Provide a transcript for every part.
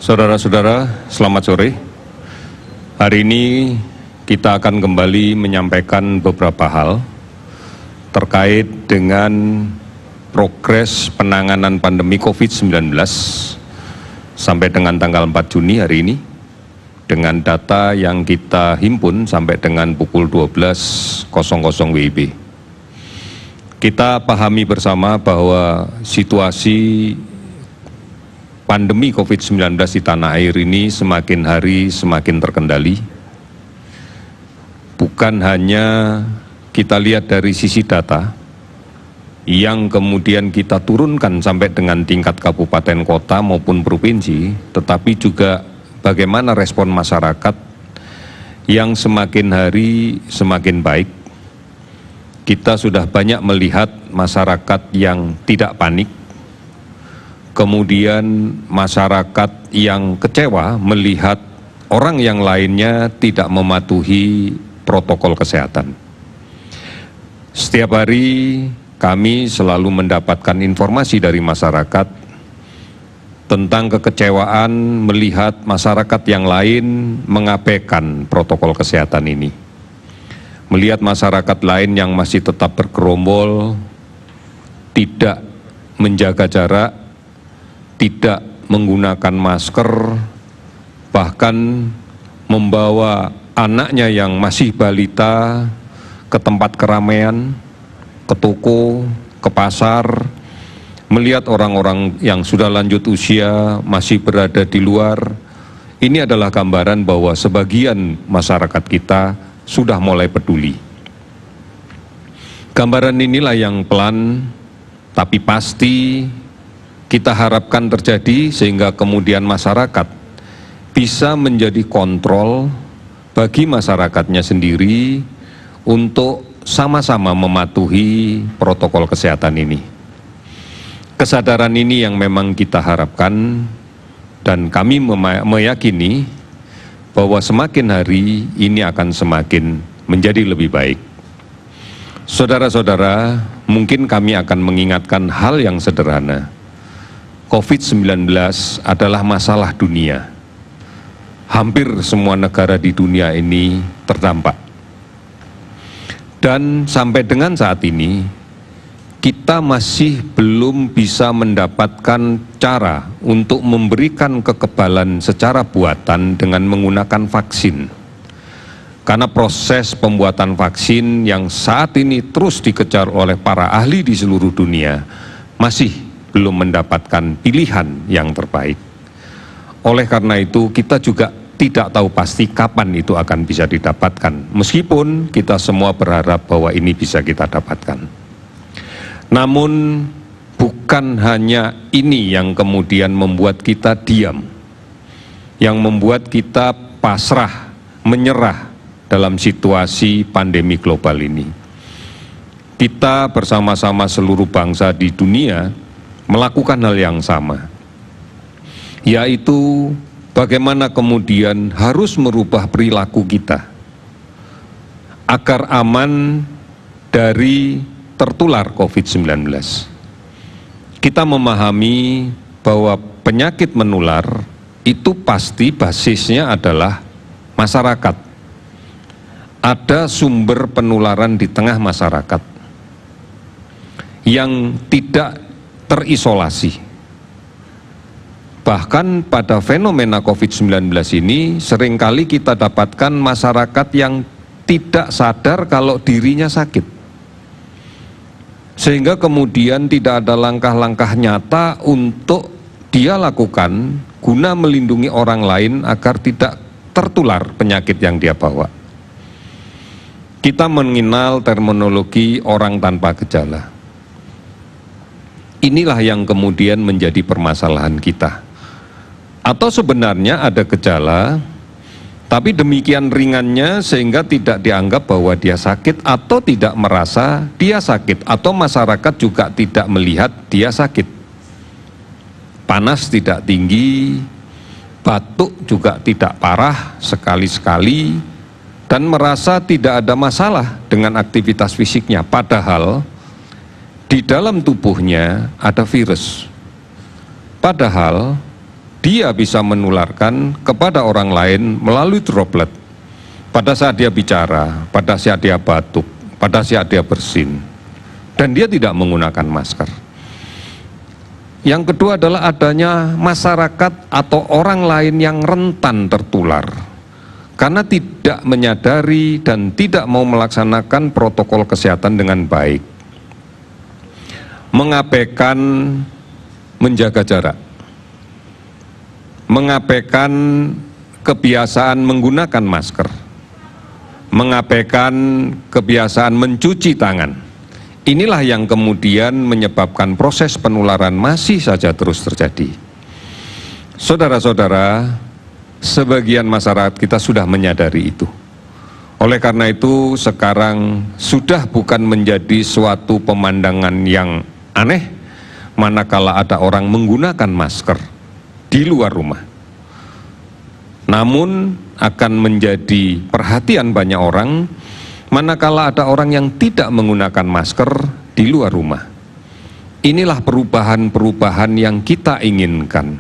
Saudara-saudara, selamat sore. Hari ini kita akan kembali menyampaikan beberapa hal terkait dengan progres penanganan pandemi COVID-19 sampai dengan tanggal 4 Juni hari ini, dengan data yang kita himpun sampai dengan pukul 12.00 WIB. Kita pahami bersama bahwa situasi pandemi COVID-19 di tanah air ini semakin hari semakin terkendali. Bukan hanya kita lihat dari sisi data, yang kemudian kita turunkan sampai dengan tingkat kabupaten kota maupun provinsi, tetapi juga bagaimana respon masyarakat yang semakin hari semakin baik. Kita sudah banyak melihat masyarakat yang tidak panik, kemudian masyarakat yang kecewa melihat orang yang lainnya tidak mematuhi protokol kesehatan. Setiap hari kami selalu mendapatkan informasi dari masyarakat tentang kekecewaan melihat masyarakat yang lain mengabaikan protokol kesehatan ini. Melihat masyarakat lain yang masih tetap bergerombol, tidak menjaga jarak, tidak menggunakan masker, bahkan membawa anaknya yang masih balita ke tempat keramaian, ke toko, ke pasar, melihat orang-orang yang sudah lanjut usia masih berada di luar. Ini adalah gambaran bahwa sebagian masyarakat kita sudah mulai peduli. Gambaran inilah yang pelan tapi pasti kita harapkan terjadi, sehingga kemudian masyarakat bisa menjadi kontrol bagi masyarakatnya sendiri untuk sama-sama mematuhi protokol kesehatan ini. Kesadaran ini yang memang kita harapkan, dan kami meyakini bahwa semakin hari ini akan semakin menjadi lebih baik. Saudara-saudara, mungkin kami akan mengingatkan hal yang sederhana. COVID-19 adalah masalah dunia. Hampir semua negara di dunia ini terdampak. Dan sampai dengan saat ini, kita masih belum bisa mendapatkan cara untuk memberikan kekebalan secara buatan dengan menggunakan vaksin. Karena proses pembuatan vaksin yang saat ini terus dikejar oleh para ahli di seluruh dunia masih belum mendapatkan pilihan yang terbaik. Oleh karena itu, kita juga tidak tahu pasti kapan itu akan bisa didapatkan, meskipun kita semua berharap bahwa ini bisa kita dapatkan. Namun, bukan hanya ini yang kemudian membuat kita diam, yang membuat kita pasrah, menyerah dalam situasi pandemi global ini. Kita bersama-sama seluruh bangsa di dunia melakukan hal yang sama, yaitu bagaimana kemudian harus merubah perilaku kita agar aman dari tertular COVID-19. Kita memahami bahwa penyakit menular itu pasti basisnya adalah masyarakat. Ada sumber penularan di tengah masyarakat yang tidak terisolasi. Bahkan pada fenomena COVID-19 ini seringkali kita dapatkan masyarakat yang tidak sadar kalau dirinya sakit. Sehingga kemudian tidak ada langkah-langkah nyata untuk dia lakukan guna melindungi orang lain agar tidak tertular penyakit yang dia bawa. Kita mengenal terminologi orang tanpa gejala. Inilah yang kemudian menjadi permasalahan kita. Atau sebenarnya ada gejala, tapi demikian ringannya sehingga tidak dianggap bahwa dia sakit, atau tidak merasa dia sakit, atau masyarakat juga tidak melihat dia sakit. Panas tidak tinggi, batuk juga tidak parah sekali-sekali, dan merasa tidak ada masalah dengan aktivitas fisiknya, padahal di dalam tubuhnya ada virus. Padahal dia bisa menularkan kepada orang lain melalui droplet pada saat dia bicara, pada saat dia batuk, pada saat dia bersin, dan dia tidak menggunakan masker. Yang kedua adalah adanya masyarakat atau orang lain yang rentan tertular karena tidak menyadari dan tidak mau melaksanakan protokol kesehatan dengan baik, mengabaikan menjaga jarak, mengabaikan kebiasaan menggunakan masker, mengabaikan kebiasaan mencuci tangan. Inilah yang kemudian menyebabkan proses penularan masih saja terus terjadi. Saudara-saudara, sebagian masyarakat kita sudah menyadari itu. Oleh karena itu, sekarang sudah bukan menjadi suatu pemandangan yang aneh manakala ada orang menggunakan masker di luar rumah. Namun akan menjadi perhatian banyak orang manakala ada orang yang tidak menggunakan masker di luar rumah. Inilah perubahan-perubahan yang kita inginkan.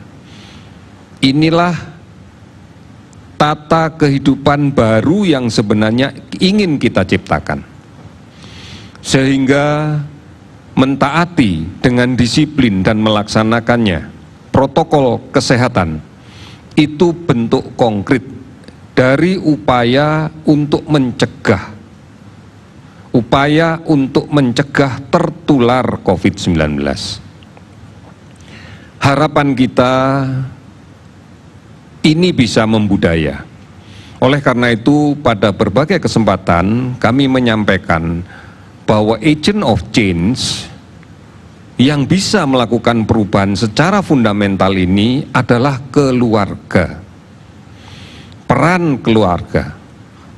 Inilah tata kehidupan baru yang sebenarnya ingin kita ciptakan. Sehingga mentaati dengan disiplin dan melaksanakannya protokol kesehatan itu bentuk konkret dari upaya untuk mencegah tertular COVID-19. Harapan kita ini bisa membudaya. Oleh karena itu, pada berbagai kesempatan kami menyampaikan bahwa agent of change yang bisa melakukan perubahan secara fundamental ini adalah keluarga. Peran keluarga,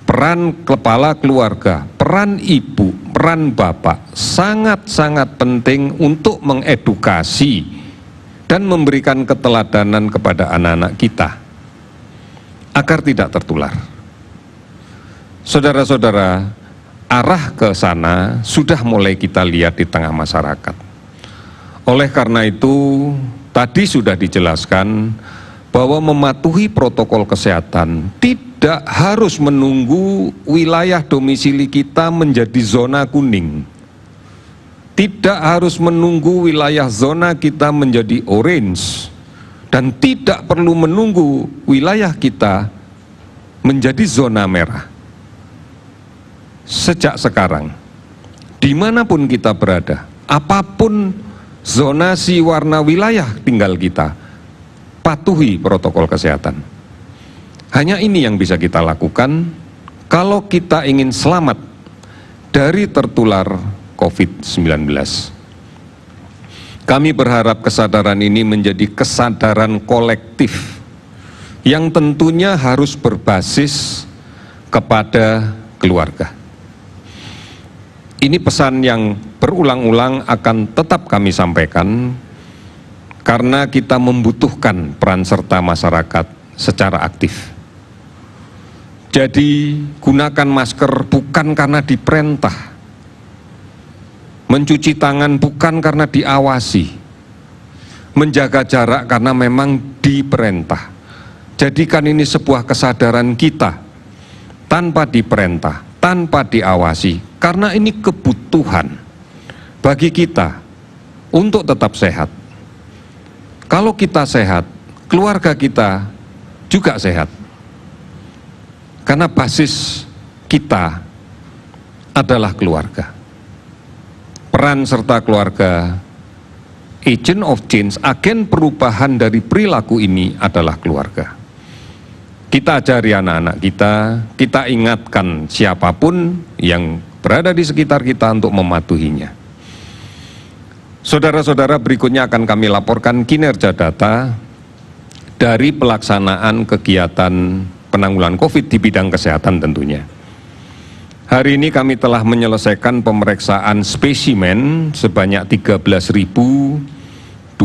peran kepala keluarga, peran ibu, peran bapak sangat-sangat penting untuk mengedukasi dan memberikan keteladanan kepada anak-anak kita agar tidak tertular. Saudara-saudara, arah ke sana sudah mulai kita lihat di tengah masyarakat. Oleh karena itu, tadi sudah dijelaskan bahwa mematuhi protokol kesehatan tidak harus menunggu wilayah domisili kita menjadi zona kuning. Tidak harus menunggu wilayah zona kita menjadi orange. Dan tidak perlu menunggu wilayah kita menjadi zona merah. Sejak sekarang, dimanapun kita berada, apapun zonasi warna wilayah tinggal kita, patuhi protokol kesehatan. Hanya ini yang bisa kita lakukan kalau kita ingin selamat dari tertular COVID-19. Kami berharap kesadaran ini menjadi kesadaran kolektif yang tentunya harus berbasis kepada keluarga. Ini pesan yang berulang-ulang akan tetap kami sampaikan karena kita membutuhkan peran serta masyarakat secara aktif. Jadi gunakan masker bukan karena diperintah, mencuci tangan bukan karena diawasi, menjaga jarak karena memang diperintah. Jadikan ini sebuah kesadaran kita tanpa diperintah, tanpa diawasi, karena ini kebutuhan bagi kita untuk tetap sehat. Kalau kita sehat, keluarga kita juga sehat. Karena basis kita adalah keluarga. Peran serta keluarga, agent of change, agen perubahan dari perilaku ini adalah keluarga. Kita ajari anak-anak kita ingatkan siapapun yang berada di sekitar kita untuk mematuhinya. Saudara-saudara, berikutnya akan kami laporkan kinerja data dari pelaksanaan kegiatan penanggulangan COVID di bidang kesehatan tentunya. Hari ini kami telah menyelesaikan pemeriksaan spesimen sebanyak 13.206,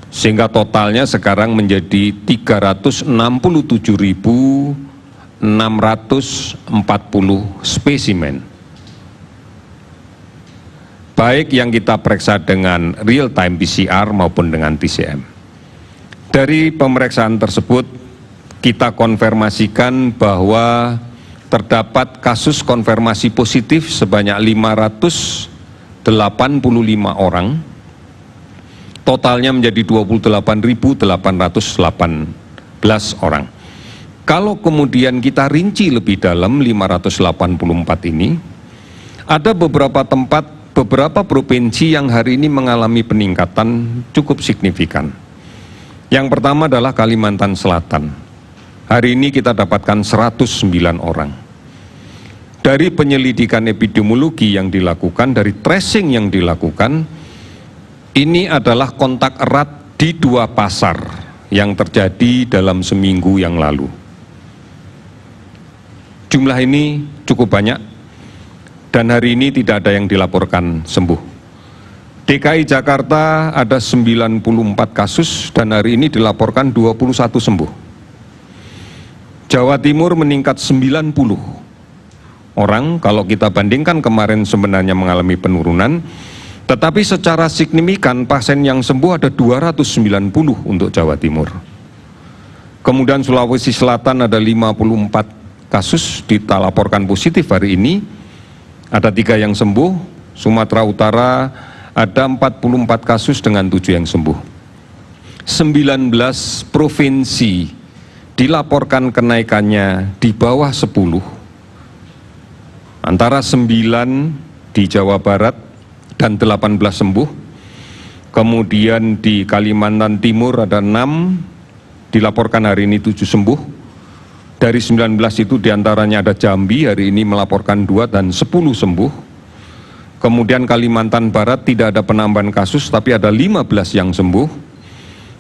sehingga totalnya sekarang menjadi 367.640 spesimen. Baik yang kita periksa dengan real time PCR maupun dengan TCM. Dari pemeriksaan tersebut, kita konfirmasikan bahwa terdapat kasus konfirmasi positif sebanyak 585 orang, totalnya menjadi 28.818 orang. Kalau kemudian kita rinci lebih dalam 584 ini, ada beberapa tempat, beberapa provinsi yang hari ini mengalami peningkatan cukup signifikan. Yang pertama adalah Kalimantan Selatan. Hari ini kita dapatkan 109 orang. Dari penyelidikan epidemiologi yang dilakukan, dari tracing yang dilakukan, ini adalah kontak erat di 2 pasar yang terjadi dalam seminggu yang lalu. Jumlah ini cukup banyak dan hari ini tidak ada yang dilaporkan sembuh. DKI Jakarta ada 94 kasus dan hari ini dilaporkan 21 sembuh. Jawa Timur meningkat 90 orang, kalau kita bandingkan kemarin sebenarnya mengalami penurunan, tetapi secara signifikan pasien yang sembuh ada 290 untuk Jawa Timur. Kemudian Sulawesi Selatan ada 54 kasus dilaporkan positif hari ini, ada 3 yang sembuh. Sumatera Utara ada 44 kasus dengan 7 yang sembuh. 19 provinsi dilaporkan kenaikannya di bawah 10, antara 9 di Jawa Barat dan 18 sembuh. Kemudian di Kalimantan Timur ada 6, dilaporkan hari ini 7 sembuh. Dari 19 itu diantaranya ada Jambi, hari ini melaporkan 2 dan 10 sembuh. Kemudian Kalimantan Barat tidak ada penambahan kasus, tapi ada 15 yang sembuh.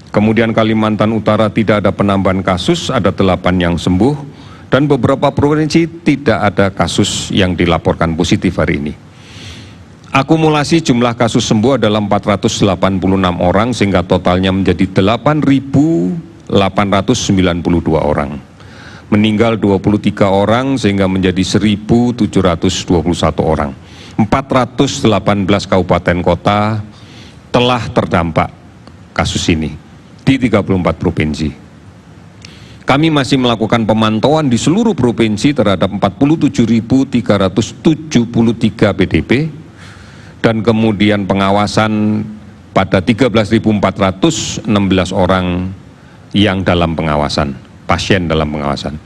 Kemudian Kalimantan Utara tidak ada penambahan kasus, ada 8 yang sembuh. Dan beberapa provinsi tidak ada kasus yang dilaporkan positif hari ini. Akumulasi jumlah kasus sembuh adalah 486 orang, sehingga totalnya menjadi 8.892 orang. Meninggal 23 orang, sehingga menjadi 1.721 orang. 418 kabupaten kota telah terdampak kasus ini di 34 provinsi. Kami masih melakukan pemantauan di seluruh provinsi terhadap 47.373 PDP dan kemudian pengawasan pada 13.416 orang yang dalam pengawasan, pasien dalam pengawasan.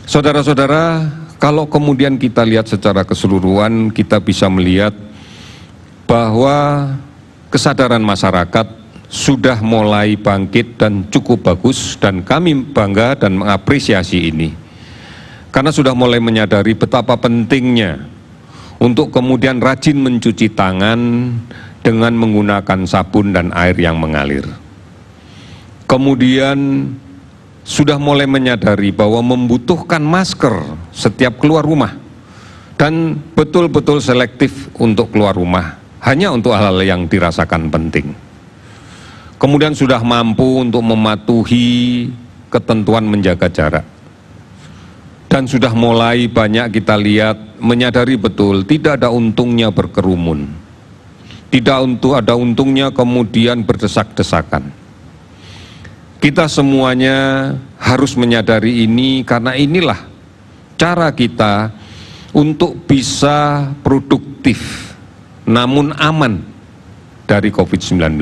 Saudara-saudara, kalau kemudian kita lihat secara keseluruhan, kita bisa melihat bahwa kesadaran masyarakat sudah mulai bangkit dan cukup bagus, dan kami bangga dan mengapresiasi ini. Karena sudah mulai menyadari betapa pentingnya untuk kemudian rajin mencuci tangan dengan menggunakan sabun dan air yang mengalir. Kemudian sudah mulai menyadari bahwa membutuhkan masker setiap keluar rumah dan betul-betul selektif untuk keluar rumah, hanya untuk hal-hal yang dirasakan penting. Kemudian sudah mampu untuk mematuhi ketentuan menjaga jarak. Dan sudah mulai banyak kita lihat menyadari betul tidak ada untungnya berkerumun. Tidak ada untungnya kemudian berdesak-desakan. Kita semuanya harus menyadari ini, karena inilah cara kita untuk bisa produktif namun aman dari COVID-19.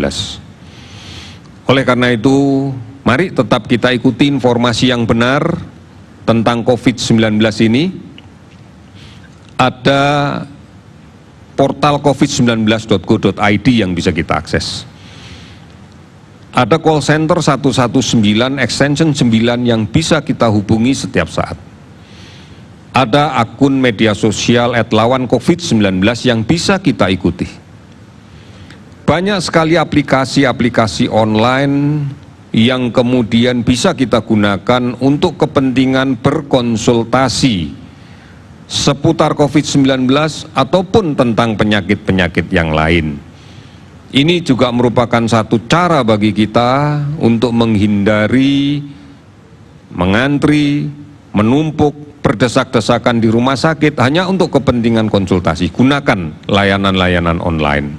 Oleh karena itu, mari tetap kita ikuti informasi yang benar tentang COVID-19 ini. Ada portal covid19.go.id yang bisa kita akses. Ada call center 119 extension 9 yang bisa kita hubungi setiap saat. Ada akun media sosial @lawancovid19 yang bisa kita ikuti. Banyak sekali aplikasi-aplikasi online yang kemudian bisa kita gunakan untuk kepentingan berkonsultasi seputar COVID-19 ataupun tentang penyakit-penyakit yang lain. Ini juga merupakan satu cara bagi kita untuk menghindari, mengantri, menumpuk, berdesak-desakan di rumah sakit hanya untuk kepentingan konsultasi. Gunakan layanan-layanan online.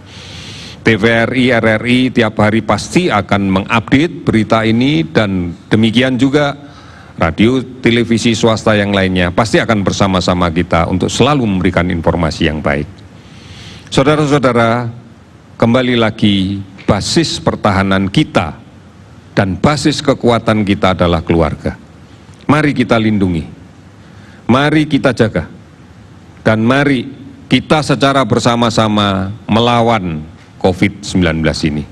TVRI, RRI tiap hari pasti akan mengupdate berita ini, dan demikian juga radio, televisi swasta yang lainnya pasti akan bersama-sama kita untuk selalu memberikan informasi yang baik. Saudara-saudara, kembali lagi, basis pertahanan kita dan basis kekuatan kita adalah keluarga. Mari kita lindungi, mari kita jaga, dan mari kita secara bersama-sama melawan COVID-19 ini.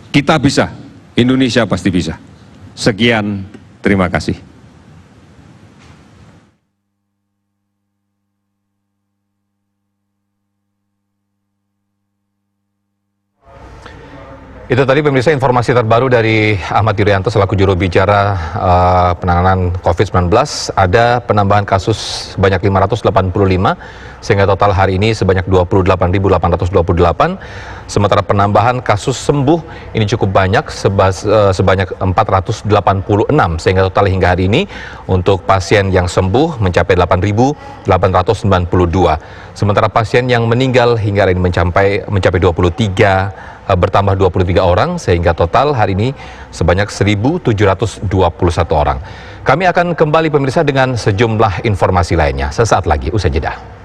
Kita bisa, Indonesia pasti bisa. Sekian, terima kasih. Itu tadi pemirsa informasi terbaru dari Ahmad Yuryanto selaku juru bicara penanganan COVID-19. Ada penambahan kasus sebanyak 585, sehingga total hari ini sebanyak 28.828. Sementara penambahan kasus sembuh ini cukup banyak, sebanyak 486, sehingga total hingga hari ini untuk pasien yang sembuh mencapai 8.892. Sementara pasien yang meninggal hingga hari ini mencapai 23, bertambah 23 orang, sehingga total hari ini sebanyak 1.721 orang. Kami akan kembali pemirsa dengan sejumlah informasi lainnya sesaat lagi usai jeda.